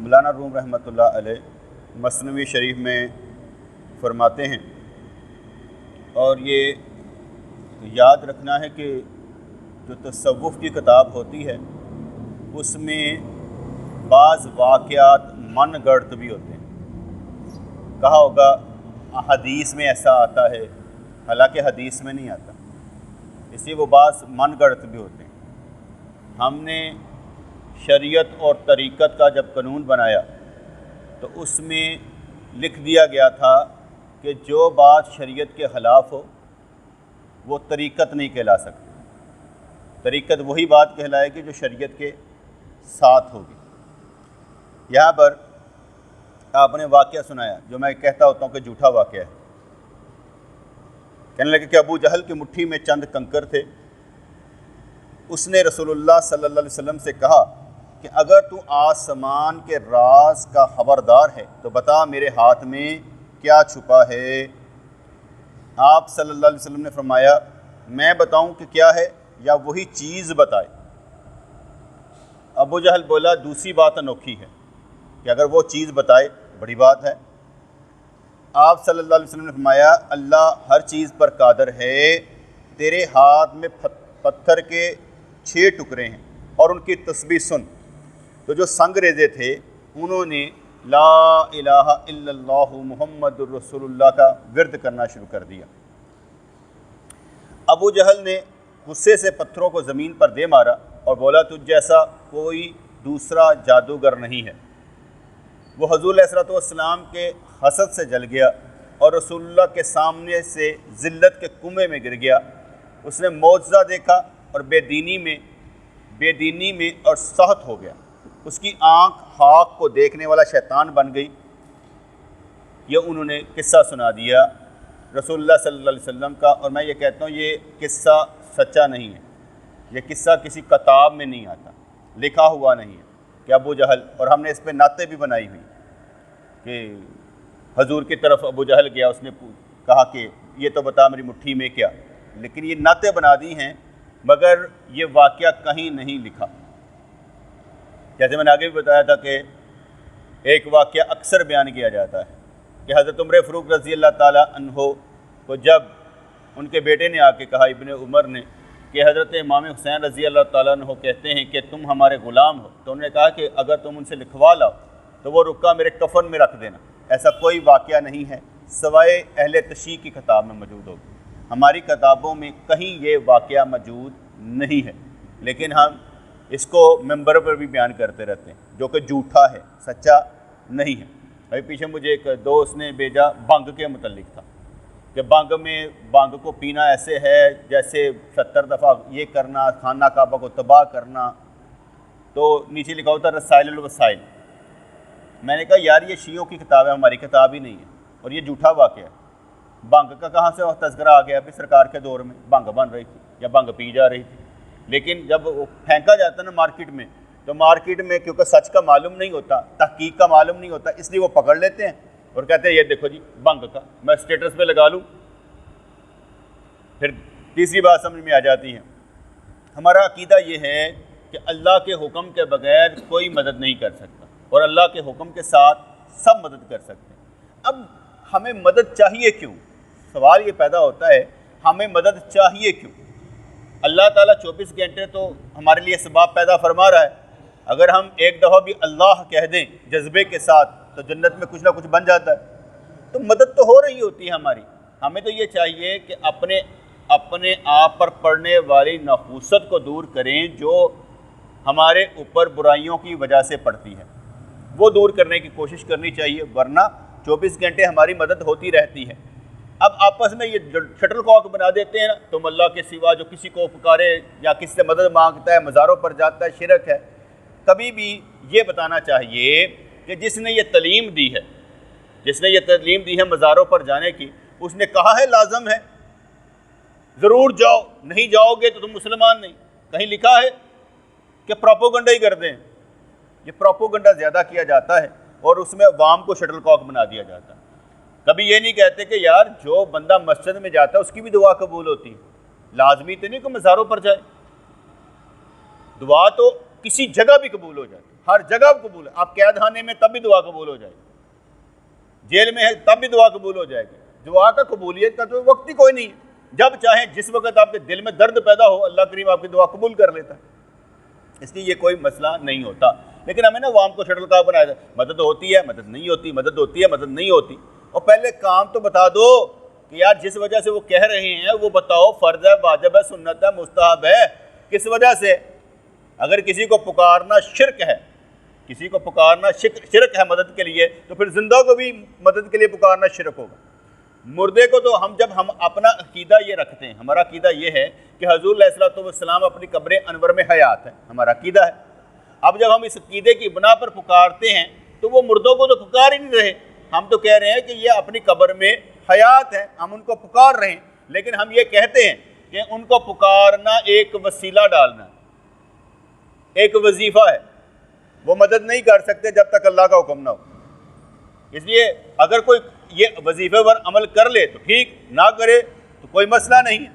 مولانا روم رحمۃ اللہ علیہ مثنوی شریف میں فرماتے ہیں، اور یہ یاد رکھنا ہے کہ جو تصوف کی کتاب ہوتی ہے اس میں بعض واقعات من گڑت بھی ہوتے ہیں۔ کہا ہوگا حدیث میں ایسا آتا ہے، حالانکہ حدیث میں نہیں آتا، اس لیے وہ بعض من گڑت بھی ہوتے ہیں۔ ہم نے شریعت اور طریقت کا جب قانون بنایا تو اس میں لکھ دیا گیا تھا کہ جو بات شریعت کے خلاف ہو وہ طریقت نہیں کہلا سکتی، طریقت وہی بات کہلائے گی جو شریعت کے ساتھ ہوگی۔ یہاں پر آپ نے واقعہ سنایا جو میں کہتا ہوتا ہوں کہ جھوٹا واقعہ ہے۔ کہنے لگے کہ ابو جہل کی مٹھی میں چند کنکر تھے، اس نے رسول اللہ صلی اللہ علیہ وسلم سے کہا کہ اگر تو آسمان کے راز کا خبردار ہے تو بتا میرے ہاتھ میں کیا چھپا ہے۔ آپ صلی اللہ علیہ وسلم نے فرمایا میں بتاؤں کہ کیا ہے یا وہی چیز بتائے؟ ابو جہل بولا دوسری بات انوکھی ہے کہ اگر وہ چیز بتائے بڑی بات ہے۔ آپ صلی اللہ علیہ وسلم نے فرمایا اللہ ہر چیز پر قادر ہے، تیرے ہاتھ میں پتھر کے 6 ٹکڑے ہیں اور ان کی تسبیح سن۔ تو جو سنگ ریزے تھے انہوں نے لا الہ الا اللہ محمد الرسول اللہ کا ورد کرنا شروع کر دیا۔ ابو جہل نے غصے سے پتھروں کو زمین پر دے مارا اور بولا تجھ جیسا کوئی دوسرا جادوگر نہیں ہے۔ وہ حضور علیہ الصلوۃ والسلام کے حسد سے جل گیا اور رسول اللہ کے سامنے سے ذلت کے کنویں میں گر گیا۔ اس نے معجزہ دیکھا اور بے دینی میں اور سخت ہو گیا۔ اس کی آنکھ خاک کو دیکھنے والا شیطان بن گئی۔ یہ انہوں نے قصہ سنا دیا رسول اللہ صلی اللہ علیہ وسلم کا، اور میں یہ کہتا ہوں یہ قصہ سچا نہیں ہے، یہ قصہ کسی کتاب میں نہیں آتا، لکھا ہوا نہیں ہے کہ ابو جہل، اور ہم نے اس پہ نعتیں بھی بنائی ہوئی کہ حضور کی طرف ابو جہل گیا، اس نے کہا کہ یہ تو بتا میری مٹھی میں کیا، لیکن یہ نعتیں بنا دی ہیں مگر یہ واقعہ کہیں نہیں لکھا۔ جیسے میں نے آگے بھی بتایا تھا کہ ایک واقعہ اکثر بیان کیا جاتا ہے کہ حضرت عمر فاروق رضی اللہ تعالیٰ عنہ کو جب ان کے بیٹے نے آ کے کہا ابن عمر نے کہ حضرت امام حسین رضی اللہ تعالیٰ عنہ کہتے ہیں کہ تم ہمارے غلام ہو، تو انہوں نے کہا کہ اگر تم ان سے لکھوا لاؤ تو وہ رکا میرے کفن میں رکھ دینا۔ ایسا کوئی واقعہ نہیں ہے سوائے اہل تشیع کی کتاب میں موجود ہوگی، ہماری کتابوں میں کہیں یہ واقعہ موجود نہیں ہے، لیکن ہم اس کو ممبر پر بھی بیان کرتے رہتے ہیں جو کہ جھوٹا ہے، سچا نہیں ہے۔ ابھی پیچھے مجھے ایک دوست نے بھیجا بھنگ کے متعلق تھا کہ بھنگ کو پینا ایسے ہے جیسے 70 دفعہ یہ کرنا، خانہ کعبہ کو تباہ کرنا، تو نیچے لکھا ہوتا رسائل الوسائل۔ میں نے کہا یار یہ شیعوں کی کتاب ہے، ہماری کتاب ہی نہیں ہے، اور یہ جھوٹا واقعہ ہے۔ بھنگ کا کہاں سے تذکرہ آ گیا؟ ابھی سرکار کے دور میں بھنگ بن رہی تھی یا بھنگ پی جا رہی تھی، لیکن جب وہ پھینکا جاتا ہے نا مارکیٹ میں، تو مارکیٹ میں کیونکہ سچ کا معلوم نہیں ہوتا، تحقیق کا معلوم نہیں ہوتا، اس لیے وہ پکڑ لیتے ہیں اور کہتے ہیں یہ دیکھو جی بھنگ کا، میں اسٹیٹس پہ لگا لوں۔ پھر تیسری بات سمجھ میں آ جاتی ہے، ہمارا عقیدہ یہ ہے کہ اللہ کے حکم کے بغیر کوئی مدد نہیں کر سکتا اور اللہ کے حکم کے ساتھ سب مدد کر سکتے ہیں۔ اب ہمیں مدد چاہیے کیوں؟ سوال یہ پیدا ہوتا ہے ہمیں مدد چاہیے کیوں؟ اللہ تعالیٰ 24 گھنٹے تو ہمارے لیے اسباب پیدا فرما رہا ہے، اگر ہم ایک دفعہ بھی اللہ کہہ دیں جذبے کے ساتھ تو جنت میں کچھ نہ کچھ بن جاتا ہے، تو مدد تو ہو رہی ہوتی ہے ہماری۔ ہمیں تو یہ چاہیے کہ اپنے آپ پر پڑنے والی نحوست کو دور کریں جو ہمارے اوپر برائیوں کی وجہ سے پڑتی ہے، وہ دور کرنے کی کوشش کرنی چاہیے، ورنہ 24 گھنٹے ہماری مدد ہوتی رہتی ہے۔ اب آپس میں یہ شٹل کاک بنا دیتے ہیں نا، تم اللہ کے سوا جو کسی کو پکارے یا کسی سے مدد مانگتا ہے، مزاروں پر جاتا ہے، شرک ہے۔ کبھی بھی یہ بتانا چاہیے کہ جس نے یہ تعلیم دی ہے مزاروں پر جانے کی، اس نے کہا ہے لازم ہے ضرور جاؤ، نہیں جاؤ گے تو تم مسلمان نہیں، کہیں لکھا ہے کہ پروپوگنڈا ہی کر دیں؟ یہ پروپوگنڈا زیادہ کیا جاتا ہے اور اس میں عوام کو شٹل کاک بنا دیا جاتا ہے۔ کبھی یہ نہیں کہتے کہ یار جو بندہ مسجد میں جاتا ہے اس کی بھی دعا قبول ہوتی ہے، لازمی تو نہیں کہ مزاروں پر جائے، دعا تو کسی جگہ بھی قبول ہو جاتی ہے۔ ہر جگہ قبول ہے. آپ قید خانے میں تب بھی دعا قبول ہو جائے گی, جیل میں ہے تب بھی دعا قبول ہو جائے گی. دعا کا قبولیت کا تو وقت ہی کوئی نہیں ہے. جب چاہیں جس وقت آپ کے دل میں درد پیدا ہو اللہ کریم آپ کی دعا قبول کر لیتا ہے. اس لیے یہ کوئی مسئلہ نہیں ہوتا. لیکن ہمیں نا عوام کو شٹل کاک بنایا جائے, مدد ہوتی ہے مدد نہیں ہوتی, مدد ہوتی ہے مدد نہیں ہوتی. اور پہلے کام تو بتا دو کہ یار جس وجہ سے وہ کہہ رہے ہیں وہ بتاؤ, فرض ہے, واجب ہے, سنت ہے, مستحب ہے, کس وجہ سے. اگر کسی کو پکارنا شرک ہے, کسی کو پکارنا شرک ہے مدد کے لیے, تو پھر زندہ کو بھی مدد کے لیے پکارنا شرک ہوگا. مردے کو تو جب ہم اپنا عقیدہ یہ رکھتے ہیں, ہمارا عقیدہ یہ ہے کہ حضور علیہ الصلوۃ والسلام اپنی قبر انور میں حیات ہے, ہمارا عقیدہ ہے. اب جب ہم اس عقیدے کی بنا پر پکارتے ہیں تو وہ مردوں کو تو پکار ہی نہیں رہے, ہم تو کہہ رہے ہیں کہ یہ اپنی قبر میں حیات ہے, ہم ان کو پکار رہے ہیں. لیکن ہم یہ کہتے ہیں کہ ان کو پکارنا ایک وسیلہ ڈالنا, ایک وظیفہ ہے, وہ مدد نہیں کر سکتے جب تک اللہ کا حکم نہ ہو. اس لیے اگر کوئی یہ وظیفے پر عمل کر لے تو ٹھیک, نہ کرے تو کوئی مسئلہ نہیں ہے.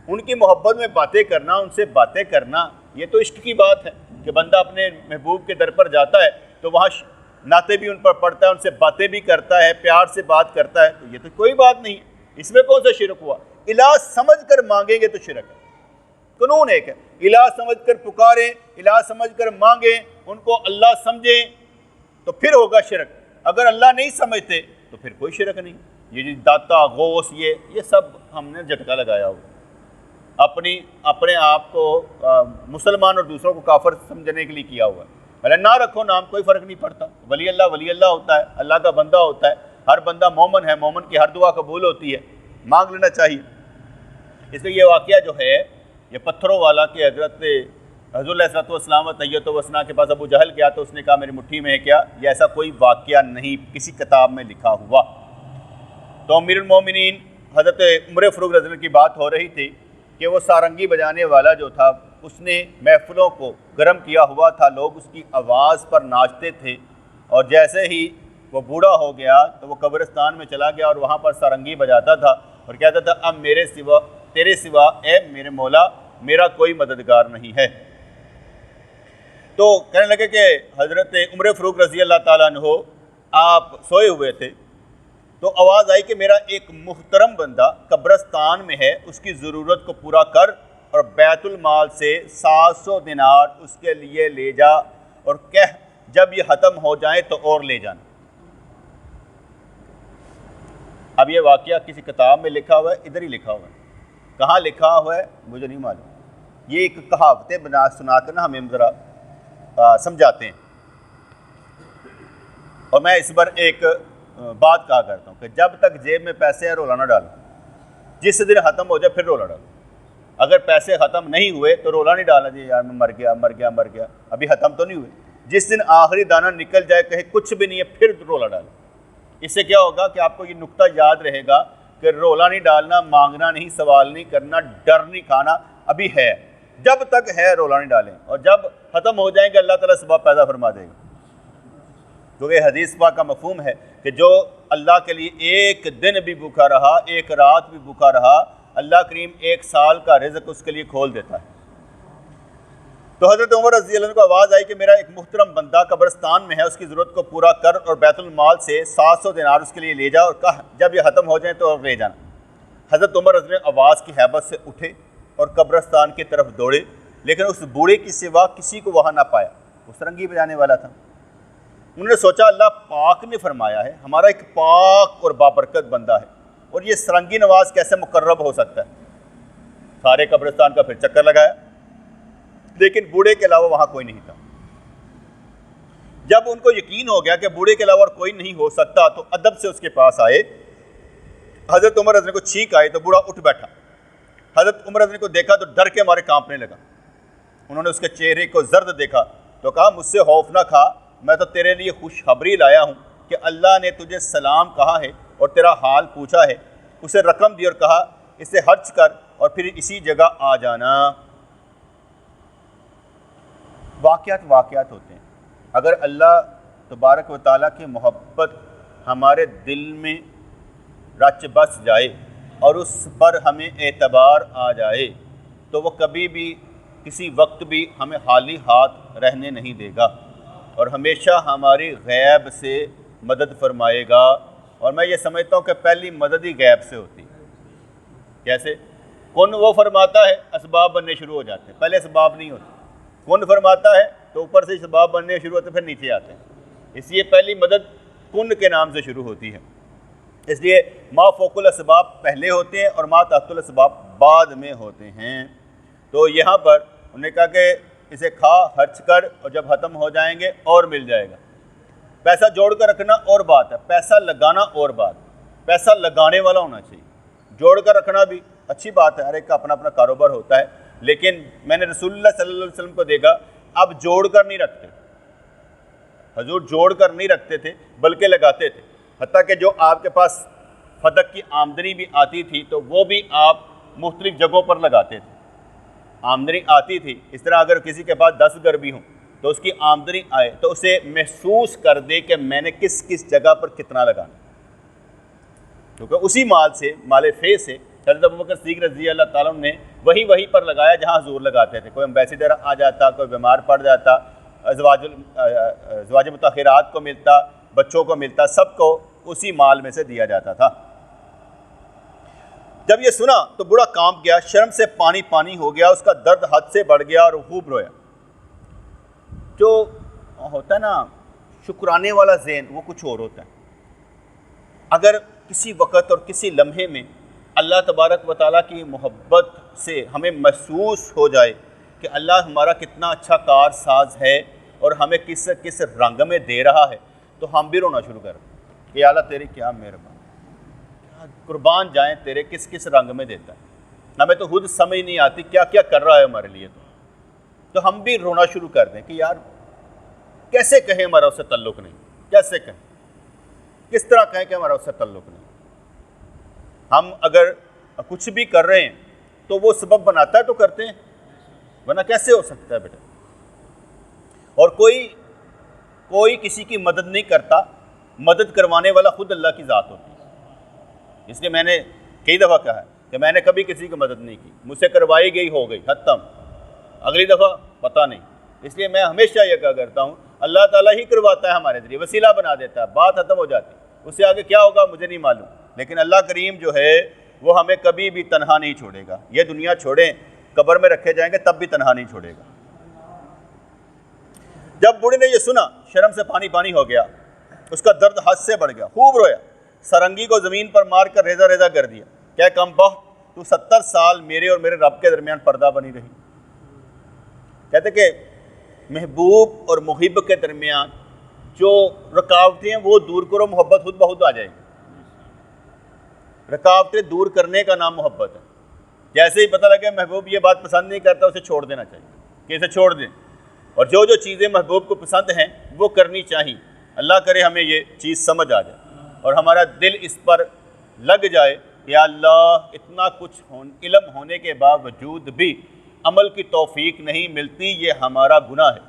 ان کی محبت میں باتیں کرنا, ان سے باتیں کرنا, یہ تو عشق کی بات ہے کہ بندہ اپنے محبوب کے در پر جاتا ہے تو وہاں نعتیں بھی ان پر پڑھتا ہے, ان سے باتیں بھی کرتا ہے, پیار سے بات کرتا ہے, تو یہ تو کوئی بات نہیں ہے. اس میں کون سا شرک ہوا؟ الہ سمجھ کر مانگیں گے تو شرک ہے. قانون ایک ہے, الہ سمجھ کر پکاریں, الہ سمجھ کر مانگیں, ان کو اللہ سمجھیں تو پھر ہوگا شرک. اگر اللہ نہیں سمجھتے تو پھر کوئی شرک نہیں. یہ جو داتا غوث یہ سب ہم نے جھٹکا لگایا ہوا, اپنے آپ کو مسلمان اور دوسروں کو کافر سمجھنے کے لیے کیا ہوا ہے. بھلے نہ رکھو نام, کوئی فرق نہیں پڑتا. ولی اللہ ہوتا ہے, اللہ کا بندہ ہوتا ہے. ہر بندہ مومن ہے, مومن کی ہر دعا قبول ہوتی ہے, مانگ لینا چاہیے. اس لیے یہ واقعہ جو ہے یہ پتھروں والا کہ حضرت حضور علیہ الصلوۃ والسلام و طیۃ و وسنا کے پاس ابو جہل گیا تو اس نے کہا میری مٹھی میں ہے کیا, یہ ایسا کوئی واقعہ نہیں کسی کتاب میں لکھا ہوا. تو امیر المومنین حضرت عمر فاروق رضی اللہ عنہ کی بات ہو رہی تھی کہ وہ سارنگی بجانے والا جو تھا اس نے محفلوں کو گرم کیا ہوا تھا, لوگ اس کی آواز پر ناچتے تھے, اور جیسے ہی وہ بوڑھا ہو گیا تو وہ قبرستان میں چلا گیا اور وہاں پر سارنگی بجاتا تھا اور کہتا تھا اب تیرے سوا اے میرے مولا میرا کوئی مددگار نہیں ہے. تو کہنے لگے کہ حضرت عمر فاروق رضی اللہ تعالیٰ عنہ آپ سوئے ہوئے تھے تو آواز آئی کہ میرا ایک محترم بندہ قبرستان میں ہے, اس کی ضرورت کو پورا کر اور بیت المال سے 700 دینار اس کے لیے لے جا اور کہہ جب یہ ختم ہو جائیں تو اور لے جانا. اب یہ واقعہ کسی کتاب میں لکھا ہوا ہے, ادھر ہی لکھا ہوا ہے, کہاں لکھا ہوا ہے مجھے نہیں معلوم. یہ ایک کہاوتیں بنا سنا کر نا ہمیں ذرا سمجھاتے ہیں. اور میں اس پر ایک بات کہا کرتا ہوں کہ جب تک جیب میں پیسے ہیں رولا نہ ڈالو, جس دن ختم ہو جائے پھر رولا ڈالو. اگر پیسے ختم نہیں ہوئے تو رولا نہیں ڈالنا جی یار میں مر گیا, ابھی ختم تو نہیں ہوئے. جس دن آخری دانہ نکل جائے کہیں کچھ بھی نہیں ہے پھر رولا ڈالو. اس سے کیا ہوگا کہ آپ کو یہ نقطہ یاد رہے گا کہ رولا نہیں ڈالنا, مانگنا نہیں, سوال نہیں کرنا, ڈر نہیں کھانا, ابھی ہے. جب تک ہے رولا نہیں ڈالیں, اور جب ختم ہو جائیں گے اللہ تعالیٰ سبب پیدا فرما دے گا. کیونکہ حدیث پاک کا مفہوم ہے کہ جو اللہ کے لیے ایک دن بھی بھوکا رہا, ایک رات بھی بھوکا رہا, اللہ کریم 1 سال کا رزق اس کے لیے کھول دیتا ہے. تو حضرت عمر رضی اللہ عنہ کو آواز آئی کہ میرا ایک محترم بندہ قبرستان میں ہے, اس کی ضرورت کو پورا کر اور بیت المال سے 700 دینار اس کے لیے لے جا اور کہا جب یہ ختم ہو جائیں تو اور لے جانا. حضرت عمر رضی اللہ عنہ آواز کی ہیبت سے اٹھے اور قبرستان کی طرف دوڑے, لیکن اس بوڑھے کی سوا کسی کو وہاں نہ پایا. وہ سرنگی بجانے والا تھا. انہوں نے سوچا اللہ پاک نے فرمایا ہے ہمارا ایک پاک اور بابرکت بندہ ہے, اور یہ سرنگی نواز کیسے مقرب ہو سکتا ہے. سارے قبرستان کا پھر چکر لگایا, لیکن بوڑھے کے علاوہ وہاں کوئی نہیں تھا. جب ان کو یقین ہو گیا کہ بوڑھے کے علاوہ اور کوئی نہیں ہو سکتا تو ادب سے اس کے پاس آئے. حضرت عمر رضی اللہ عنہ کو چھینک آئی تو بوڑھا اٹھ بیٹھا. حضرت عمر رضی اللہ عنہ کو دیکھا تو ڈر کے مارے کانپنے لگا. انہوں نے اس کے چہرے کو زرد دیکھا تو کہا مجھ سے خوف نہ کھا, میں تو تیرے لیے خوشخبری لایا ہوں کہ اللہ نے تجھے سلام کہا ہے اور تیرا حال پوچھا ہے. اسے رقم دی اور کہا اسے خرچ کر اور پھر اسی جگہ آ جانا. واقعات ہوتے ہیں. اگر اللہ تبارک و تعالیٰ کی محبت ہمارے دل میں رچ بس جائے اور اس پر ہمیں اعتبار آ جائے تو وہ کبھی بھی کسی وقت بھی ہمیں خالی ہاتھ رہنے نہیں دے گا. اور ہمیشہ ہماری غیب سے مدد فرمائے گا۔ اور میں یہ سمجھتا ہوں کہ پہلی مدد ہی غیب سے ہوتی ہے۔ کیسے؟ کن وہ فرماتا ہے، اسباب بننے شروع ہو جاتے ہیں، پہلے اسباب نہیں ہوتے۔ کن فرماتا ہے تو اوپر سے اسباب بننے شروع ہوتے ہیں، پھر نیچے آتے ہیں۔ اس لیے پہلی مدد کن کے نام سے شروع ہوتی ہے۔ اس لیے ما فوق الاسباب پہلے ہوتے ہیں اور ما تحت الاسباب بعد میں ہوتے ہیں۔ تو یہاں پر انہوں نے کہا کہ اسے کھا، خرچ کر، اور جب ختم ہو جائیں گے اور مل جائے گا۔ پیسہ جوڑ کر رکھنا اور بات ہے، پیسہ لگانا اور بات۔ پیسہ لگانے والا ہونا چاہیے، جوڑ کر رکھنا بھی اچھی بات ہے، ہر ایک کا اپنا اپنا کاروبار ہوتا ہے، لیکن میں نے رسول اللہ صلی اللہ علیہ وسلم کو دیکھا اب جوڑ کر نہیں رکھتے۔ حضور جوڑ کر نہیں رکھتے تھے بلکہ لگاتے تھے، حتیٰ کہ جو آپ کے پاس صدق کی آمدنی بھی آتی تھی تو وہ بھی آپ مختلف جگہوں پر لگاتے تھے۔ آمدنی آتی تھی، اس طرح اگر کسی کے پاس 10 گھر بھی ہوں تو اس کی آمدنی آئے تو اسے محسوس کر دے کہ میں نے کس کس جگہ پر کتنا لگانا، کیونکہ اسی مال سے، مال فے سے حضرت ابوبکر صدیق رضی اللہ تعالیٰ عنہ نے وہی پر لگایا جہاں حضور لگاتے تھے۔ کوئی امبیسیڈر آ جاتا، کوئی بیمار پڑ جاتا، ازواج مطہرات کو ملتا، بچوں کو ملتا، سب کو اسی مال میں سے دیا جاتا تھا۔ جب یہ سنا تو بڑا کانپ گیا، شرم سے پانی پانی ہو گیا، اس کا درد حد سے بڑھ گیا اور خوب رویا۔ جو ہوتا ہے نا شکرانے والا ذہن، وہ کچھ اور ہوتا ہے۔ اگر کسی وقت اور کسی لمحے میں اللہ تبارک و تعالیٰ کی محبت سے ہمیں محسوس ہو جائے کہ اللہ ہمارا کتنا اچھا کار ساز ہے اور ہمیں کس کس رنگ میں دے رہا ہے، تو ہم بھی رونا شروع کر دیں کہ اللہ تیری کیا مہربانی، قربان جائیں تیرے کس کس رنگ میں دیتا ہے، ہمیں تو خود سمجھ نہیں آتی کیا کیا کر رہا ہے ہمارے لیے۔ تو ہم بھی رونا شروع کر دیں کہ یار کیسے کہیں ہمارا اس سے تعلق نہیں، کیسے کہیں، کس طرح کہیں کہ ہمارا اس سے تعلق نہیں۔ ہم اگر کچھ بھی کر رہے ہیں تو وہ سبب بناتا ہے تو کرتے ہیں، ورنہ کیسے ہو سکتا ہے بیٹا۔ اور کوئی کسی کی مدد نہیں کرتا، مدد کروانے والا خود اللہ کی ذات ہوتی ہے۔ اس لیے میں نے کئی دفعہ کہا ہے کہ میں نے کبھی کسی کی مدد نہیں کی، مجھ سے کروائی گئی ہو گئی، ختم، اگلی دفعہ پتہ نہیں۔ اس لیے میں ہمیشہ یہ کہا کرتا ہوں اللہ تعالیٰ ہی کرواتا ہے ہمارے ذریعے، وسیلہ بنا دیتا ہے، بات ختم ہو جاتی ہے، اس سے آگے کیا ہوگا مجھے نہیں معلوم، لیکن اللہ کریم جو ہے وہ ہمیں کبھی بھی تنہا نہیں چھوڑے گا۔ یہ دنیا چھوڑیں، قبر میں رکھے جائیں گے تب بھی تنہا نہیں چھوڑے گا۔ جب بوڑھے نے یہ سنا شرم سے پانی پانی ہو گیا، اس کا درد حد سے بڑھ گیا، خوب رویا، سرنگی کو زمین پر مار کر ریزہ ریزہ کر دیا کہ کم بخت تو 70 سال میرے اور میرے رب کے درمیان پردہ بنی رہی۔ کہتے کہ محبوب اور محب کے درمیان جو رکاوٹیں ہیں وہ دور کرو، محبت خود بخود آ جائے گی۔ رکاوٹیں دور کرنے کا نام محبت ہے۔ جیسے ہی پتہ لگے محبوب یہ بات پسند نہیں کرتا، اسے چھوڑ دینا چاہیے کہ اسے چھوڑ دیں، اور جو چیزیں محبوب کو پسند ہیں وہ کرنی چاہیے۔ اللہ کرے ہمیں یہ چیز سمجھ آ جائے اور ہمارا دل اس پر لگ جائے کہ اللہ اتنا کچھ علم ہونے کے باوجود بھی عمل کی توفیق نہیں ملتی، یہ ہمارا گناہ ہے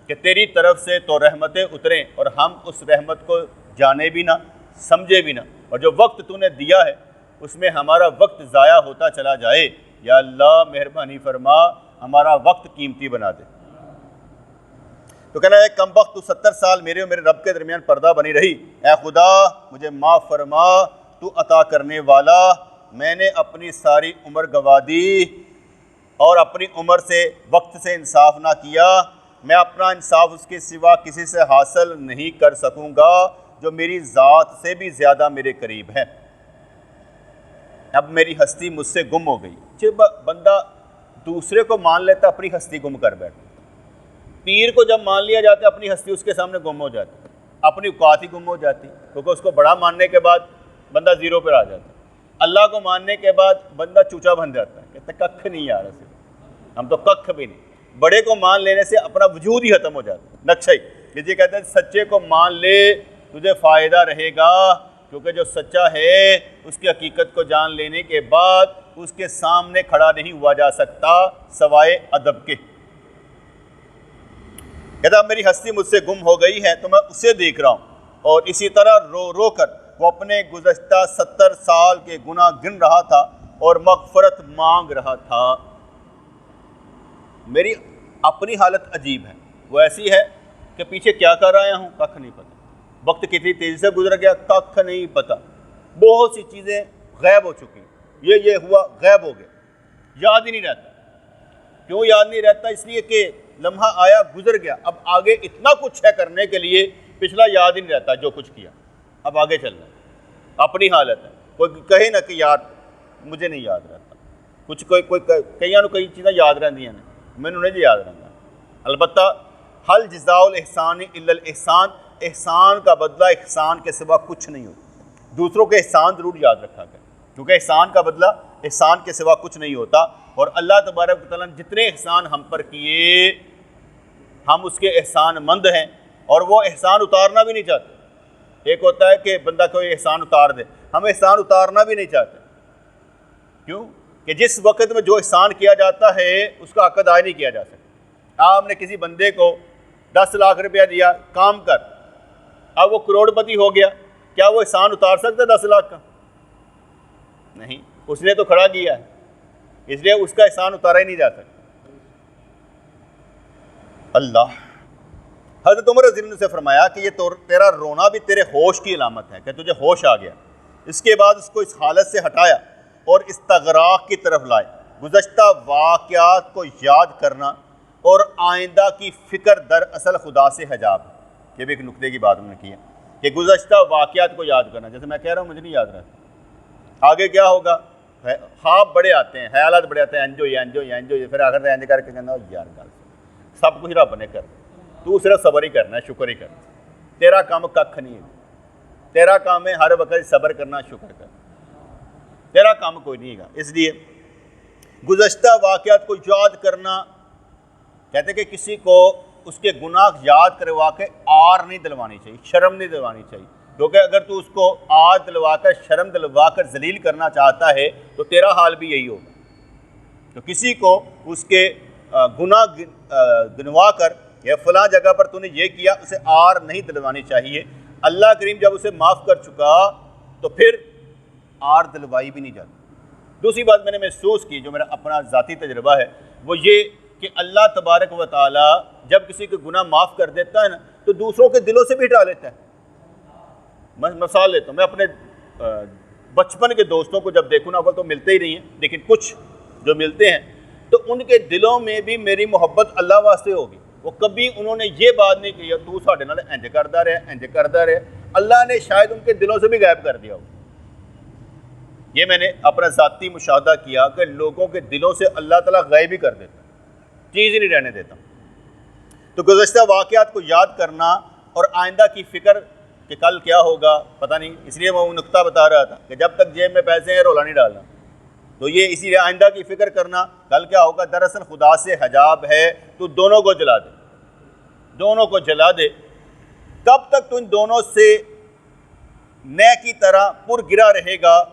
کہ تیری طرف سے تو رحمتیں اتریں اور ہم اس رحمت کو جانے بھی نہ، سمجھے بھی نہ، اور جو وقت تو نے دیا ہے اس میں ہمارا وقت ضائع ہوتا چلا جائے۔ یا اللہ مہربانی فرما، ہمارا وقت قیمتی بنا دے۔ تو کہنا ہے کم بخت تو 70 سال میرے اور میرے رب کے درمیان پردہ بنی رہی، اے خدا مجھے معاف فرما، تو عطا کرنے والا، میں نے اپنی ساری عمر گوا دی اور اپنی عمر سے وقت سے انصاف نہ کیا، میں اپنا انصاف اس کے سوا کسی سے حاصل نہیں کر سکوں گا جو میری ذات سے بھی زیادہ میرے قریب ہے۔ اب میری ہستی مجھ سے گم ہو گئی۔ جب بندہ دوسرے کو مان لیتا اپنی ہستی گم کر بیٹھتا، پیر کو جب مان لیا جاتا ہے اپنی ہستی اس کے سامنے گم ہو جاتی، اپنی اوقات ہی گم ہو جاتی، کیونکہ اس کو بڑا ماننے کے بعد بندہ زیرو پر آ جاتا ہے۔ اللہ کو ماننے کے بعد بندہ چوچا بن جاتا ہے، کہتا ہے ککھ نہیں یار، ہم تو ککھ بھی نہیں۔ بڑے کو مان لینے سے اپنا وجود ہی ختم ہو جاتا ہے۔ نقشہ ہی یہ کہتے ہیں سچے کو مان لے تجھے فائدہ رہے گا، کیونکہ جو سچا ہے اس کی حقیقت کو جان لینے کے بعد اس کے سامنے کھڑا نہیں ہوا جا سکتا سوائے ادب کے۔ کہتا میری ہستی مجھ سے گم ہو گئی ہے تو میں اسے دیکھ رہا ہوں، اور اسی طرح رو رو کر وہ اپنے گزشتہ 70 سال کے گناہ گن رہا تھا اور مغفرت مانگ رہا تھا۔ میری اپنی حالت عجیب ہے، وہ ایسی ہے کہ پیچھے کیا کر آیا ہوں ککھ نہیں پتہ، وقت کتنی تیزی سے گزر گیا ککھ نہیں پتہ، بہت سی چیزیں غائب ہو چکی، یہ ہوا غائب ہو گیا، یاد ہی نہیں رہتا۔ کیوں یاد نہیں رہتا؟ اس لیے کہ لمحہ آیا گزر گیا، اب آگے اتنا کچھ ہے کرنے کے لیے، پچھلا یاد ہی نہیں رہتا جو کچھ کیا، اب آگے چلنا ہے۔ اپنی حالت ہے، کوئی کہے نہ کہ یار مجھے نہیں یاد رہتا، کچھ کوئی کئی چیزیں یاد رہندیاں نے، مینوں نہیں یاد رہتا۔ البتہ حل جزاء الاحسان الا الاحسان، احسان کا بدلہ احسان کے سوا کچھ نہیں ہوتا۔ دوسروں کے احسان ضرور یاد رکھا کرے، کیونکہ احسان کا بدلہ احسان کے سوا کچھ نہیں ہوتا، اور اللہ تبارک و تعالیٰ نے جتنے احسان ہم پر کیے ہم اس کے احسان مند ہیں، اور وہ احسان اتارنا بھی نہیں چاہتے۔ ایک ہوتا ہے کہ بندہ کوئی احسان اتار دے، ہم احسان اتارنا بھی نہیں چاہتے۔ کیوں؟ کہ جس وقت میں جو احسان کیا جاتا ہے اس کا حق ادا نہیں کیا جا سکتا۔ آپ نے کسی بندے کو 10 لاکھ روپیہ دیا کام کر، اب وہ کروڑ پتی ہو گیا، کیا وہ احسان اتار سکتا ہے 10 لاکھ کا؟ نہیں، اس نے تو کھڑا کیا ہے، اس لیے اس کا احسان اتارا ہی نہیں جا سکتا۔ اللہ حضرت عمر رضی اللہ عنہ سے فرمایا کہ یہ تیرا رونا بھی تیرے ہوش کی علامت ہے، کہ تجھے ہوش آ گیا۔ اس کے بعد اس کو اس حالت سے ہٹایا اور استغراق کی طرف لائے، گزشتہ واقعات کو یاد کرنا اور آئندہ کی فکر دراصل خدا سے حجاب ہے۔ یہ بھی ایک نقطے کی بات ہم نے کی ہے کہ گزشتہ واقعات کو یاد کرنا، جیسے میں کہہ رہا ہوں مجھے نہیں یاد رہتا، آگے کیا ہوگا، خواب بڑے آتے ہیں، خیالات بڑے آتے ہیں، انجوئی، پھر آخر انج کر کے کہنا یار گل سب کچھ رب نے کر، تو صرف صبر ہی کرنا ہے، شکر ہی کرنا، تیرا کام ککھ نہیں ہے، تیرا کام ہے ہر وقت صبر کرنا، شکر کرنا، تیرا کام کوئی نہیں ہے۔ اس لیے گزشتہ واقعات کو یاد کرنا، کہتے کہ کسی کو اس کے گناہ یاد کروا کے آر نہیں دلوانی چاہیے، شرم نہیں دلوانی چاہیے، کیونکہ اگر تو اس کو آر دلوا کر شرم دلوا کر ذلیل کرنا چاہتا ہے تو تیرا حال بھی یہی ہوگا۔ تو کسی کو اس کے گناہ گنوا کر یا فلاں جگہ پر تو نے یہ کیا، اسے آر نہیں دلوانی چاہیے۔ اللہ کریم جب اسے معاف کر چکا تو پھر آر دلوائی بھی نہیں جاتی۔ دوسری بات میں نے محسوس کی، جو میرا اپنا ذاتی تجربہ ہے، وہ یہ کہ اللہ تبارک و تعالیٰ جب کسی کو گناہ معاف کر دیتا ہے نا تو دوسروں کے دلوں سے بھی ہٹا لیتا ہے۔ میں مثال لیتا ہوں، میں اپنے بچپن کے دوستوں کو جب دیکھوں نا، اول تو ملتے ہی نہیں ہیں، لیکن کچھ جو ملتے ہیں تو ان کے دلوں میں بھی میری محبت اللہ واسطے ہوگی۔ وہ کبھی انہوں نے یہ بات نہیں کی تو ساڈے نال انج کردا رہے، اللہ نے شاید ان کے دلوں سے بھی غائب کر دیا ہو۔ یہ میں نے اپنا ذاتی مشاہدہ کیا کہ لوگوں کے دلوں سے اللہ تعالیٰ غائب ہی کر دیتا، چیز ہی نہیں رہنے دیتا۔ تو گزشتہ واقعات کو یاد کرنا اور آئندہ کی فکر کہ کل کیا ہوگا پتہ نہیں، اس لیے میں وہ نقطہ بتا رہا تھا کہ جب تک جیب میں پیسے ہیں رولا نہیں ڈالنا، تو یہ اسی لیے آئندہ کی فکر کرنا کل کیا ہوگا دراصل خدا سے حجاب ہے۔ تو دونوں کو جلا دے، دونوں کو جلا دے، تب تک تو ان دونوں سے نئے کی طرح پر گرا رہے گا،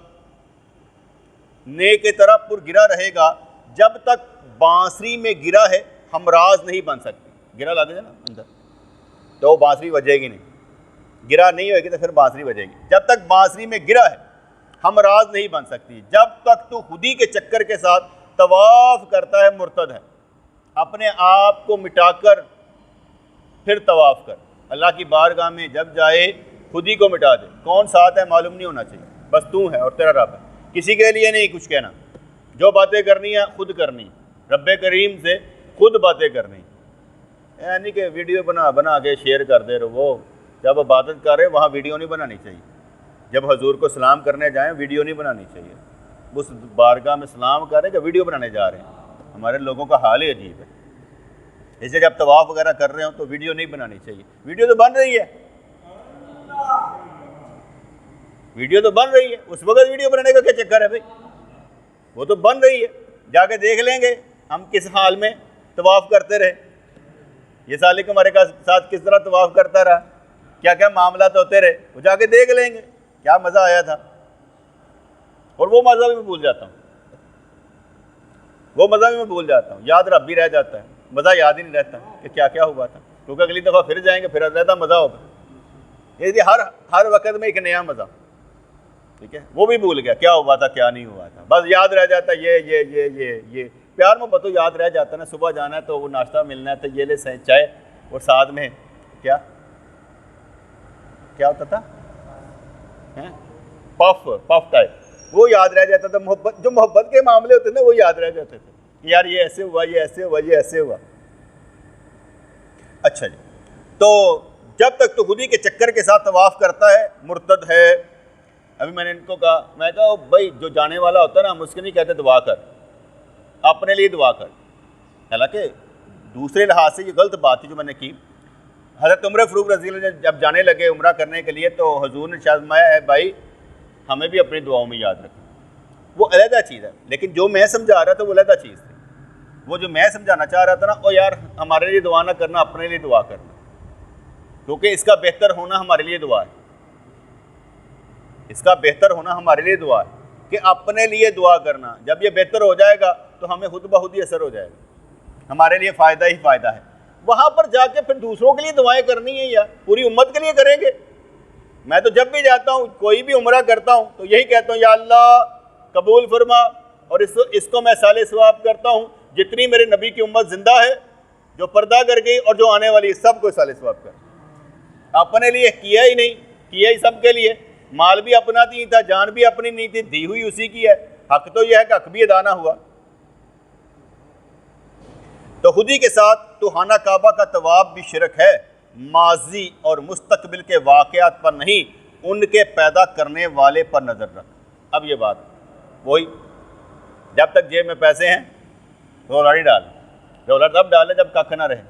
نئے کی طرح پر گرا رہے گا، جب تک بانسری میں گرا ہے ہمراز نہیں بن سکتی۔ گرا لگ جائے نا اندر تو وہ بانسری بجے گی نہیں، گرا نہیں ہوئے گی تو پھر بانسری بجے گی۔ جب تک بانسری میں گرا ہے ہمراز نہیں بن سکتی۔ جب تک تو خودی کے چکر کے ساتھ طواف کرتا ہے مرتد ہے، اپنے آپ کو مٹا کر پھر طواف کر، اللہ کی بارگاہ میں جب جائے خودی کو مٹا دے، کون ساتھ ہے معلوم نہیں ہونا چاہیے، بس تو ہے اور تیرا رب ہے، کسی کے لیے نہیں کچھ کہنا، جو باتیں کرنی ہے خود کرنی، رب کریم سے خود باتیں کرنی، نہیں کہ ویڈیو بنا کے شیئر کر دے رہو۔ جب عبادت کر رہے وہاں ویڈیو نہیں بنانی چاہیے، جب حضور کو سلام کرنے جائیں ویڈیو نہیں بنانی چاہیے، اس بارگاہ میں سلام کر رہے ہیں کہ ویڈیو بنانے جا رہے ہیں۔ ہمارے لوگوں کا حال ہی عجیب ہے، اس لیے جب طواف وغیرہ کر رہے ہوں تو ویڈیو نہیں بنانی چاہیے۔ ویڈیو تو بن رہی ہے، ویڈیو تو بن رہی ہے، اس وقت ویڈیو بنانے کا کیا چکر ہے بھائی، وہ تو بن رہی ہے، جا کے دیکھ لیں گے ہم کس حال میں طواف کرتے رہے، یہ سالک ہمارے ساتھ کس طرح طواف کرتا رہا، کیا کیا معاملات ہوتے رہے، وہ جا کے دیکھ لیں گے کیا مزہ آیا تھا۔ اور وہ مزہ بھی میں بھول جاتا ہوں، وہ مزہ بھی میں بھول جاتا ہوں، یاد رب بھی رہ جاتا ہے، مزہ یاد ہی نہیں رہتا کہ کیا کیا ہوا تھا، کیونکہ اگلی دفعہ پھر جائیں گے پھر زیادہ مزہ ہوگا، اس لیے ہر وقت میں ایک نیا مزہ، ٹھیک ہے، وہ بھی بھول گیا کیا ہوا تھا کیا نہیں ہوا تھا، بس یاد رہ جاتا ہے یہ پیار محبت تو یاد رہ جاتا ہے نا، صبح جانا ہے تو وہ ناشتہ ملنا ہے تو یہ لے چائے اور ساتھ میں کیا کیا ہوتا تھا؟ پف ٹائپ، وہ یاد رہ جاتا تھا. محبت، جو محبت کے معاملے ہوتے نا وہ یاد رہ جاتے تھے، یار یہ ایسے ہوا، یہ ایسے ہوا، یہ ایسے ہوا. اچھا جی، تو جب تک تو خودی کے چکر کے ساتھ طواف کرتا ہے مرتد ہے. ابھی میں نے ان کو کہا، میں کہا بھائی جو جانے والا ہوتا ہے نا ہم اس کے نہیں کہتے دعا کر، اپنے لیے دعا کر. حالانکہ دوسرے لحاظ سے یہ غلط بات تھی جو میں نے کی. حضرت عمر فاروق رضی اللہ عنہ جب جانے لگے عمرہ کرنے کے لیے تو حضور نے ارشاد فرمایا ہے بھائی ہمیں بھی اپنی دعاؤں میں یاد رکھیں. وہ علیحدہ چیز ہے، لیکن جو میں سمجھا رہا تھا وہ علیحدہ چیز تھی. وہ جو میں سمجھانا چاہ رہا تھا نا، او یار ہمارے لیے دعا نہ کرنا، اپنے لیے دعا کرنا، کیونکہ اس کا بہتر ہونا ہمارے لیے دعا ہے. اس کا بہتر ہونا ہمارے لیے دعا ہے کہ اپنے لیے دعا کرنا. جب یہ بہتر ہو جائے گا تو ہمیں خود بخود ہی اثر ہو جائے گا، ہمارے لیے فائدہ ہی فائدہ ہے. وہاں پر جا کے پھر دوسروں کے لیے دعائیں کرنی ہیں یا پوری امت کے لیے کریں گے؟ میں تو جب بھی جاتا ہوں کوئی بھی عمرہ کرتا ہوں تو یہی کہتا ہوں یا اللہ قبول فرما، اور اس کو میں سال ثواب کرتا ہوں جتنی میرے نبی کی امت زندہ ہے جو پردہ کر گئی اور جو آنے والی سب کو سال ثواب کر. اپنے لیے کیا ہی نہیں، کیا ہی سب کے لیے. مال بھی اپنا نہیں تھا، جان بھی اپنی نہیں تھی، دی ہوئی اسی کی ہے. حق تو یہ ہے کہ حق بھی ادا نہ ہوا. تو خودی کے ساتھ توحانہ کعبہ کا طواف بھی شرک ہے، ماضی اور مستقبل کے واقعات پر نہیں، ان کے پیدا کرنے والے پر نظر رکھ. اب یہ بات وہی، جب تک جیب میں پیسے ہیں رولا نہیں ڈال، رولا تب ڈالے جب ککھ نہ رہے.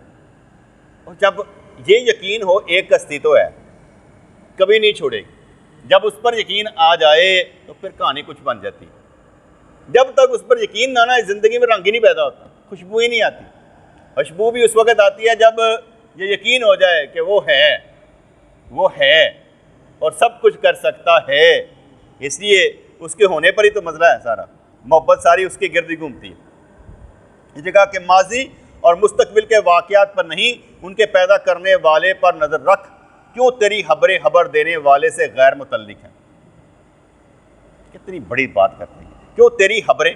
اور جب یہ یقین ہو ایک کشتی تو ہے کبھی نہیں چھوڑے گی، جب اس پر یقین آ جائے تو پھر کہانی کچھ بن جاتی. جب تک اس پر یقین نہ آنا زندگی میں رنگ ہی نہیں پیدا ہوتا، خوشبو ہی نہیں آتی. خوشبو بھی اس وقت آتی ہے جب یہ یقین ہو جائے کہ وہ ہے اور سب کچھ کر سکتا ہے. اس لیے اس کے ہونے پر ہی تو مسئلہ ہے سارا، محبت ساری اس کی گرد ہی گھومتی ہے. اس جگہ کہ ماضی اور مستقبل کے واقعات پر نہیں، ان کے پیدا کرنے والے پر نظر رکھ. کیوں تیری خبریں خبر دینے والے سے غیر متعلق ہیں؟ کتنی بڑی بات کرتے ہیں. کیوں تیری خبریں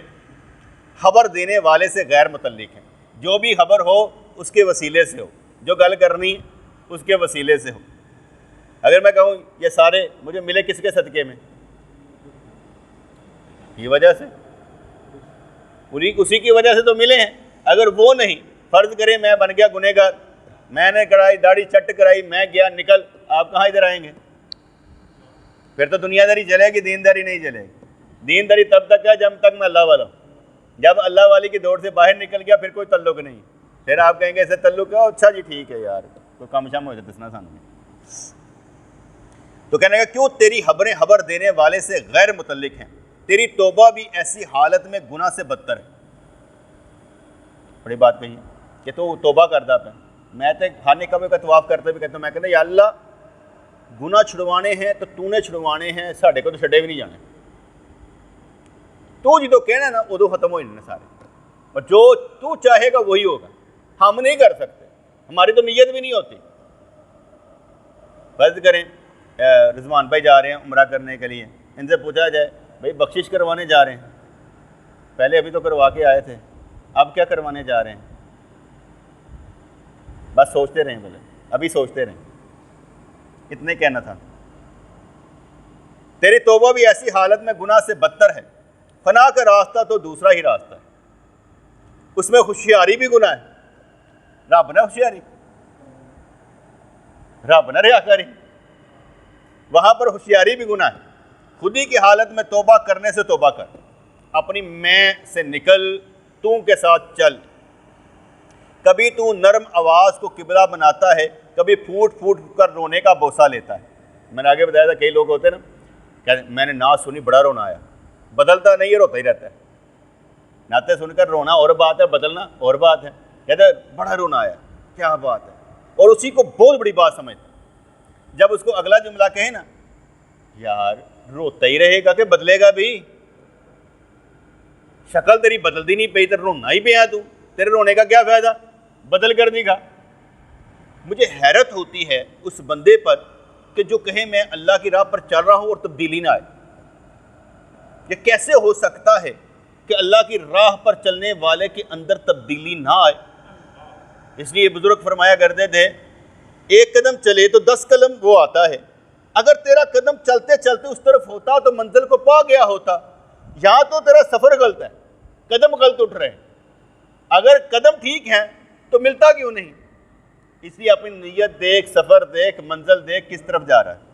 خبر دینے والے سے غیر متعلق ہیں. جو بھی خبر ہو اس کے وسیلے سے ہو، جو گل کرنی اس کے وسیلے سے ہو. اگر میں کہوں یہ سارے مجھے ملے کس کے صدقے میں، کی وجہ سے، اسی کی وجہ سے تو ملے ہیں. اگر وہ نہیں، فرض کریں میں بن گیا گنہگار، میں نے کرائی داڑھی چٹ کرائی، میں گیا نکل، آپ کہاں ادھر آئیں گے؟ پھر تو دنیا داری چلے گی، دینداری نہیں چلے گی. دینداری تب تک ہے جب تک میں اللہ والا ہوں. جب اللہ والی کی دوڑ سے باہر نکل گیا پھر کوئی تعلق نہیں. پھر آپ کہیں گے ایسے تعلق ہے، اچھا جی ٹھیک ہے یار کوئی کم شم ہو جاتا دسنا سامنے. تو کہنے گا کیوں تیری خبریں خبر دینے والے سے غیر متعلق ہیں، تیری توبہ بھی ایسی حالت میں گناہ سے بدتر ہے. بڑی بات کہی کہ تو توبہ کرتا پہ. میں تو خانے کعبے کا طواف کرتے بھی کہتا ہوں، میں کہتا یا اللہ گناہ چھڑوانے ہیں تو تو نے چھڑوانے ہیں، ساڑھے کو تو چھڑے بھی نہیں جانے. تو جی تو کہنا نا ادو ختم ہو جانے سارے، اور جو تو چاہے گا وہی ہوگا. ہم نہیں کر سکتے، ہماری تو نیت بھی نہیں ہوتی. فرض کریں رضوان بھائی جا رہے ہیں عمرہ کرنے کے لیے، ان سے پوچھا جائے بھائی بخشش کروانے جا رہے ہیں، پہلے ابھی تو کروا کے آئے تھے، اب کیا کروانے جا رہے ہیں؟ بس سوچتے رہیں، بولے ابھی سوچتے رہیں. اتنے کہنا تھا. تیری توبہ بھی ایسی حالت میں گناہ سے بدتر ہے. فنا کا راستہ تو دوسرا ہی راستہ ہے، اس میں ہوشیاری بھی گناہ ہے. رب نہ ہوشیاری، رب نہ ریاکاری، وہاں پر ہوشیاری بھی گناہ ہے. خودی کی حالت میں توبہ کرنے سے توبہ کر، اپنی میں سے نکل، تو کے ساتھ چل. کبھی تو نرم آواز کو قبلہ بناتا ہے، کبھی پھوٹ پھوٹ کر رونے کا بوسہ لیتا ہے. میں نے آگے بتایا تھا کئی لوگ ہوتے ہیں نا کہ میں نے نعت سنی بڑا رونا آیا، بدلتا نہیں ہے، روتا ہی رہتا ہے. نعتیں سن کر رونا اور بات ہے، بدلنا اور بات ہے. کہتا ہے بڑا رونا آیا، کیا بات ہے، اور اسی کو بہت بڑی بات سمجھتا. جب اس کو اگلا جملہ کہے نا یار روتا ہی رہے گا کہ بدلے گا بھی، شکل تیری بدلتی نہیں پئی تو رونا ہی پیا، تو تیرے رونے کا کیا فائدہ بدل کر دی گا. مجھے حیرت ہوتی ہے اس بندے پر کہ جو کہے میں اللہ کی راہ پر چل رہا ہوں اور تبدیلی نہ آئے. یہ کیسے ہو سکتا ہے کہ اللہ کی راہ پر چلنے والے کے اندر تبدیلی نہ آئے؟ اس لیے بزرگ فرمایا کرتے تھے ایک قدم چلے تو 10 قدم وہ آتا ہے. اگر تیرا قدم چلتے چلتے اس طرف ہوتا تو منزل کو پا گیا ہوتا. یہاں تو تیرا سفر غلط ہے, قدم غلط اٹھ رہے ہیں. اگر قدم ٹھیک ہیں تو ملتا کیوں نہیں؟ اس لیے اپنی نیت دیکھ, سفر دیکھ, منزل دیکھ کس طرف جا رہا ہے.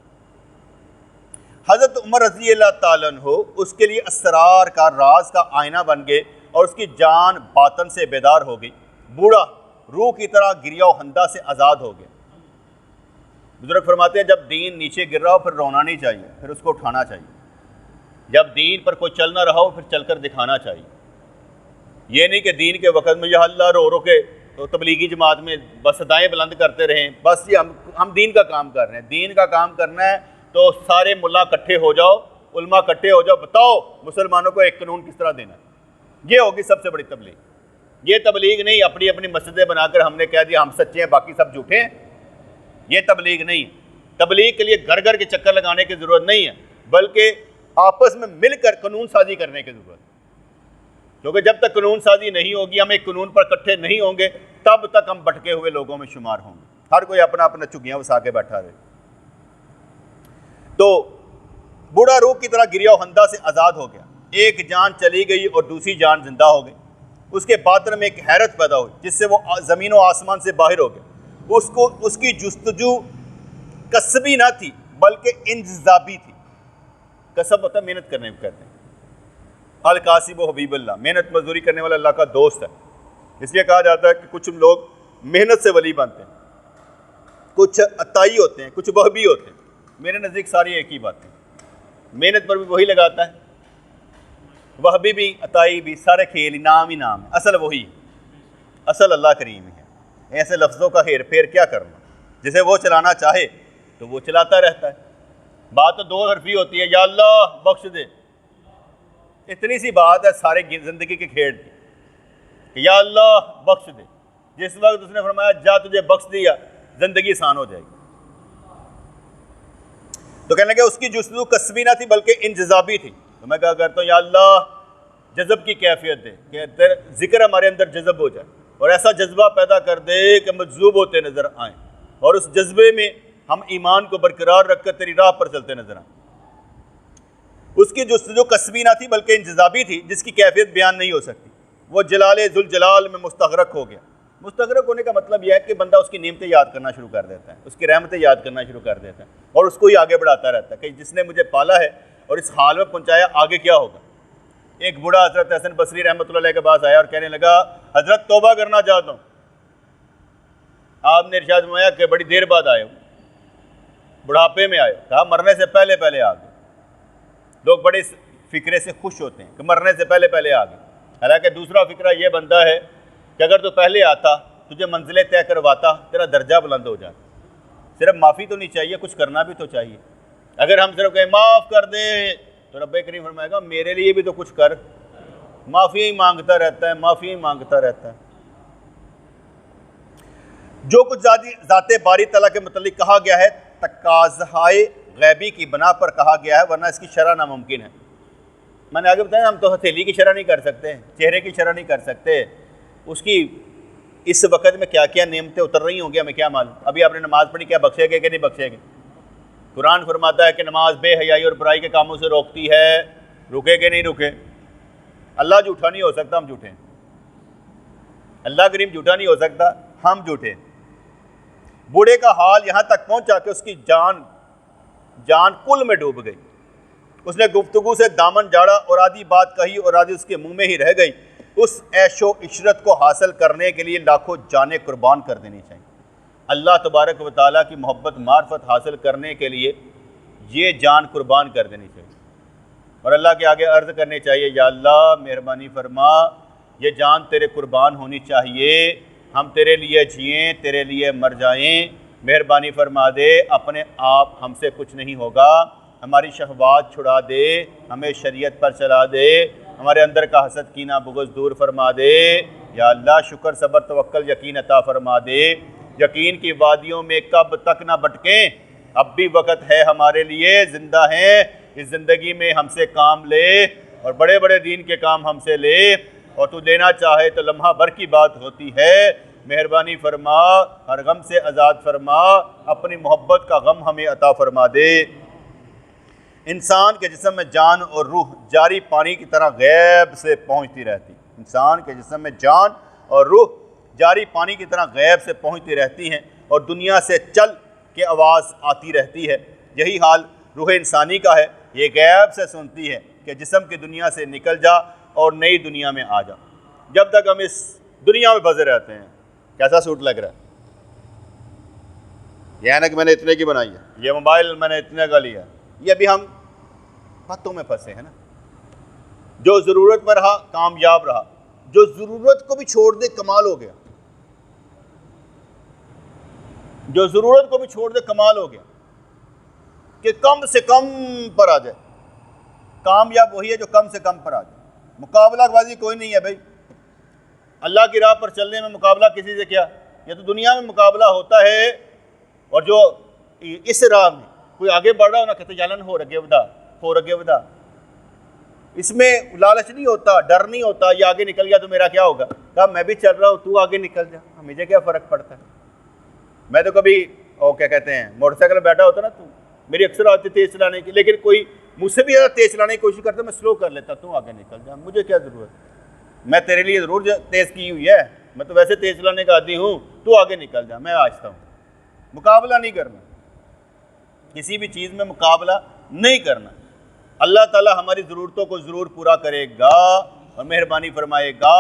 حضرت عمر رضی اللہ تعالیٰ عنہ اس کے لیے اسرار کا, راز کا آئینہ بن گئے اور اس کی جان باطن سے بیدار ہو گئی. بوڑھا روح کی طرح گریا و ہندا سے آزاد ہو گیا. بزرگ فرماتے ہیں جب دین نیچے گر رہا ہو پھر رونا نہیں چاہیے, پھر اس کو اٹھانا چاہیے. جب دین پر کوئی چل نہ رہا ہو پھر چل کر دکھانا چاہیے. یہ نہیں کہ دین کے وقت میں یا اللہ رو رو کے تو تبلیغی جماعت میں بس صدائیں بلند کرتے رہیں, بس یہ ہم دین کا کام کر رہے ہیں. دین کا کام کرنا ہے تو سارے ملا اکٹھے ہو جاؤ, علماء اکٹھے ہو جاؤ, بتاؤ مسلمانوں کو ایک قانون کس طرح دینا ہے. یہ ہوگی سب سے بڑی تبلیغ. یہ تبلیغ نہیں اپنی اپنی مسجدیں بنا کر ہم نے کہہ دیا ہم سچے ہیں باقی سب جھوٹے ہیں. یہ تبلیغ نہیں. تبلیغ کے لیے گھر گھر کے چکر لگانے کی ضرورت نہیں ہے, بلکہ آپس میں مل کر قانون سازی کرنے کی ضرورت ہے. کیونکہ جب تک قانون سازی نہیں ہوگی, ہم ایک قانون پر اکٹھے نہیں ہوں گے, تب تک ہم بھٹکے ہوئے لوگوں میں شمار ہوں گے. ہر کوئی اپنا اپنا چگیاں وسا کے بیٹھا رہے. تو بوڑھا روح کی طرح گریا و ہندا سے آزاد ہو گیا. ایک جان چلی گئی اور دوسری جان زندہ ہو گئی. اس کے باطن میں ایک حیرت پیدا ہوئی جس سے وہ زمین و آسمان سے باہر ہو گیا. اس کی جستجو کسبی نہ تھی بلکہ انجذابی تھی. کسب ہوتا ہے محنت کرنے کو کہتے ہیں. القاسب و حبیب اللہ, محنت مزدوری کرنے والا اللہ کا دوست ہے. اس لیے کہا جاتا ہے کہ کچھ لوگ محنت سے ولی بنتے ہیں, کچھ عطائی ہوتے ہیں, کچھ وہبی ہوتے ہیں. میرے نزدیک ساری ایک ہی بات ہے. محنت پر بھی وہی لگاتا ہے, وہبی بھی عطائی بھی, سارے کھیل نام ہی نام ہے, اصل وہی, اصل اللہ کریم ہے. ایسے لفظوں کا ہیر پھیر کیا کرنا. جسے وہ چلانا چاہے تو وہ چلاتا رہتا ہے. بات تو دو حرفی ہوتی ہے, یا اللہ بخش دے. اتنی سی بات ہے سارے زندگی کے کھیڑ کی کہ یا اللہ بخش دے. جس وقت اس نے فرمایا جا تجھے بخش دیا, زندگی آسان ہو جائے گی. تو کہنے لگے اس کی جستجو کسبی نہ تھی بلکہ انجذابی تھی. تو میں کہا کرتا ہوں یا اللہ جذب کی کیفیت دے کہ ذکر ہمارے اندر جذب ہو جائے, اور ایسا جذبہ پیدا کر دے کہ مجذوب ہوتے نظر آئیں, اور اس جذبے میں ہم ایمان کو برقرار رکھ کر تیری راہ پر چلتے نظر آئیں. اس کی جستجو کسبی نہ تھی بلکہ انجذابی تھی جس کی کیفیت بیان نہیں ہو سکتی. وہ جلال ذوالجلال میں مستغرق ہو گیا. مستغرق ہونے کا مطلب یہ ہے کہ بندہ اس کی نعمتیں یاد کرنا شروع کر دیتا ہے, اس کی رحمتیں یاد کرنا شروع کر دیتا ہے, اور اس کو ہی آگے بڑھاتا رہتا ہے کہ جس نے مجھے پالا ہے اور اس حال میں پہنچایا آگے کیا ہوگا. ایک بوڑھا حضرت حسن بصری رحمۃ اللہ علیہ کے پاس آیا اور کہنے لگا حضرت توبہ کرنا چاہتا ہوں. آپ نے ارشاد فرمایا کہ بڑی دیر بعد آئے ہو, بڑھاپے میں آئے ہو. کہا مرنے سے پہلے پہلے آ گئے. لوگ بڑے فکرے سے خوش ہوتے ہیں کہ مرنے سے پہلے پہلے آ گئے. حالانکہ دوسرا فکرہ یہ بنتا ہے کہ اگر تو پہلے آتا تجھے منزلیں طے کرواتا, تیرا درجہ بلند ہو جاتا. صرف معافی تو نہیں چاہیے, کچھ کرنا بھی تو چاہیے. اگر ہم صرف کہیں معاف کر دے تو رب کریم فرمائے گا میرے لیے بھی تو کچھ کر. معافی ہی مانگتا رہتا ہے, معافی ہی مانگتا رہتا ہے. جو کچھ ذات باری تعالیٰ کے متعلق کہا گیا ہے تقاضۂ غیبی کی بنا پر کہا گیا ہے, ورنہ اس کی شرح ناممکن ہے. میں نے آگے بتایا ہم تو ہتھیلی کی شرح نہیں کر سکتے, چہرے کی شرح نہیں کر سکتے. اس کی اس وقت میں کیا کیا نعمتیں اتر رہی ہوں گی ہمیں کیا معلوم. ابھی آپ نے نماز پڑھی, کیا بخشے گے کہ نہیں بخشے گے؟ قرآن فرماتا ہے کہ نماز بے حیائی اور برائی کے کاموں سے روکتی ہے, رکے کہ نہیں رکے؟ اللہ جھوٹا نہیں ہو سکتا, ہم جھوٹے ہیں. اللہ کریم جھوٹا نہیں ہو سکتا, ہم جھوٹے ہیں. بوڑھے کا حال یہاں تک پہنچا کہ اس کی جان کل میں ڈوب گئی. اس نے گفتگو سے دامن جاڑا اور آدھی بات کہی اور آدھی اس کے منہ میں ہی رہ گئی. اس عیش و عشرت کو حاصل کرنے کے لیے لاکھوں جانیں قربان کر دینی چاہیے. اللہ تبارک و تعالیٰ کی محبت معرفت حاصل کرنے کے لیے یہ جان قربان کر دینی چاہیے, اور اللہ کے آگے عرض کرنی چاہیے یا اللہ مہربانی فرما, یہ جان تیرے قربان ہونی چاہیے, ہم تیرے لیے جئیں, تیرے لیے مر جائیں, مہربانی فرما دے. اپنے آپ ہم سے کچھ نہیں ہوگا, ہماری شہوات چھڑا دے, ہمیں شریعت پر چلا دے, ہمارے اندر کا حسد کینہ بغض دور فرما دے. یا اللہ شکر صبر توکل یقین عطا فرما دے. یقین کی وادیوں میں کب تک نہ بھٹکیں, اب بھی وقت ہے ہمارے لیے, زندہ ہیں, اس زندگی میں ہم سے کام لے, اور بڑے بڑے دین کے کام ہم سے لے, اور تو لینا چاہے تو لمحہ بھر کی بات ہوتی ہے. مہربانی فرما، ہر غم سے آزاد فرما، اپنی محبت کا غم ہمیں عطا فرما دے۔ انسان کے جسم میں جان اور روح جاری پانی کی طرح غیب سے پہنچتی رہتی، انسان کے جسم میں جان اور روح جاری پانی کی طرح غیب سے پہنچتی رہتی ہیں اور دنیا سے چل کے آواز آتی رہتی ہے۔ یہی حال روح انسانی کا ہے، یہ غیب سے سنتی ہے کہ جسم کی دنیا سے نکل جا اور نئی دنیا میں آ جا۔ جب تک ہم اس دنیا میں پھنسے رہتے ہیں، کیسا سوٹ لگ رہا ہے، یہ اینک میں نے اتنے کی بنائی ہے، یہ موبائل میں نے اتنے کا لیا، یہ ابھی ہم باتوں میں پھنسے ہیں نا۔ جو ضرورت میں رہا کامیاب رہا، جو ضرورت کو بھی چھوڑ دے کمال ہو گیا، جو ضرورت کو بھی چھوڑ دے کمال ہو گیا کہ کم سے کم پر آ جائے۔ کامیاب وہی ہے جو کم سے کم پر آ جائے۔ مقابلہ بازی کوئی نہیں ہے بھائی، اللہ کی راہ پر چلنے میں مقابلہ کسی سے کیا، یہ تو دنیا میں مقابلہ ہوتا ہے، اور جو اس راہ میں کوئی آگے بڑھ رہا ہو نا کہتے جالن ہو رگے ودا، اس میں لالچ نہیں ہوتا، ڈر نہیں ہوتا، یہ آگے نکل گیا تو میرا کیا ہوگا، کہا میں بھی چل رہا ہوں تو آگے نکل جا، مجھے کیا فرق پڑتا ہے۔ میں تو کبھی کیا کہتے ہیں موٹر سائیکل بیٹھا ہوتا نا، تو میری اکثر آتی تیز چلانے کی، لیکن کوئی مجھ سے بھی زیادہ تیز چلانے کی کوشش کرتا میں سلو کر لیتا، تو آگے نکل جا، مجھے کیا ضرورت ہے، میں تیرے لیے ضرور تیز کی ہوئی ہے، میں تو ویسے تیز چلانے کا عادی ہوں، تو آگے نکل جا، میں آہستہ ہوں۔ مقابلہ نہیں کرنا، کسی بھی چیز میں مقابلہ نہیں کرنا۔ اللہ تعالیٰ ہماری ضرورتوں کو ضرور پورا کرے گا اور مہربانی فرمائے گا،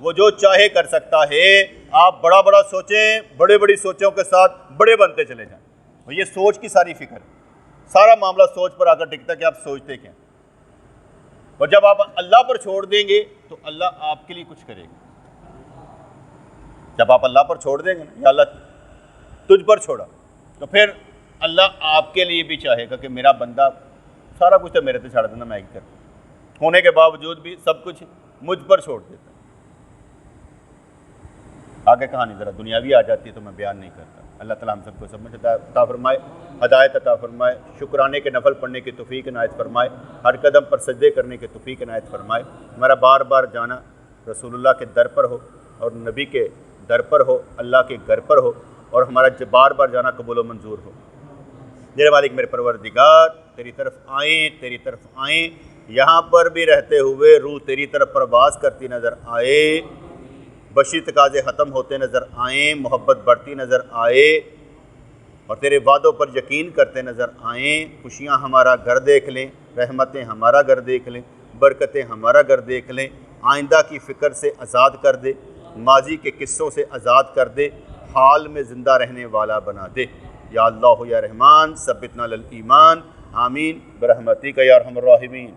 وہ جو چاہے کر سکتا ہے۔ آپ بڑا بڑا سوچیں، بڑے بڑی سوچوں کے ساتھ بڑے بنتے چلے جائیں، اور یہ سوچ کی ساری فکر ہے، سارا معاملہ سوچ پر آ کر ٹکتا ہے کہ آپ سوچتے کیا، اور جب آپ اللہ پر چھوڑ دیں گے تو اللہ آپ کے لیے کچھ کرے گا۔ جب آپ اللہ پر چھوڑ دیں گے نا، یا اللہ تجھ پر چھوڑا، تو پھر اللہ آپ کے لیے بھی چاہے گا کہ میرا بندہ سارا کچھ تو میرے سے چھاڑ دینا، میں کر ہونے کے باوجود بھی سب کچھ مجھ پر چھوڑ دیتا۔ آگے کہانی ذرا دنیاوی آ جاتی ہے تو میں بیان نہیں کرتا۔ اللہ تعالیٰ ہم سب کو سمجھ عطا فرمائے، ہدایت عطا فرمائے، شکرانے کے نفل پڑھنے کی توفیق عنایت فرمائے، ہر قدم پر سجدے کرنے کی توفیق عنایت فرمائے۔ ہمارا بار بار جانا رسول اللہ کے در پر ہو اور نبی کے در پر ہو، اللہ کے گھر پر ہو، اور ہمارا بار بار جانا قبول و منظور ہو۔ میرے مالک میرے پروردگار، تیری طرف آئیں، یہاں پر بھی رہتے ہوئے روح تیری طرف پرواز کرتی نظر آئے، بشری تقاضے ختم ہوتے نظر آئیں، محبت بڑھتی نظر آئے، اور تیرے وعدوں پر یقین کرتے نظر آئیں۔ خوشیاں ہمارا گھر دیکھ لیں، رحمتیں ہمارا گھر دیکھ لیں، برکتیں ہمارا گھر دیکھ لیں، آئندہ کی فکر سے آزاد کر دے، ماضی کے قصوں سے آزاد کر دے، حال میں زندہ رہنے والا بنا دے۔ یا اللہ یا رحمان ثبتنا للایمان، آمین برحمتک یا ارحم الراحمین۔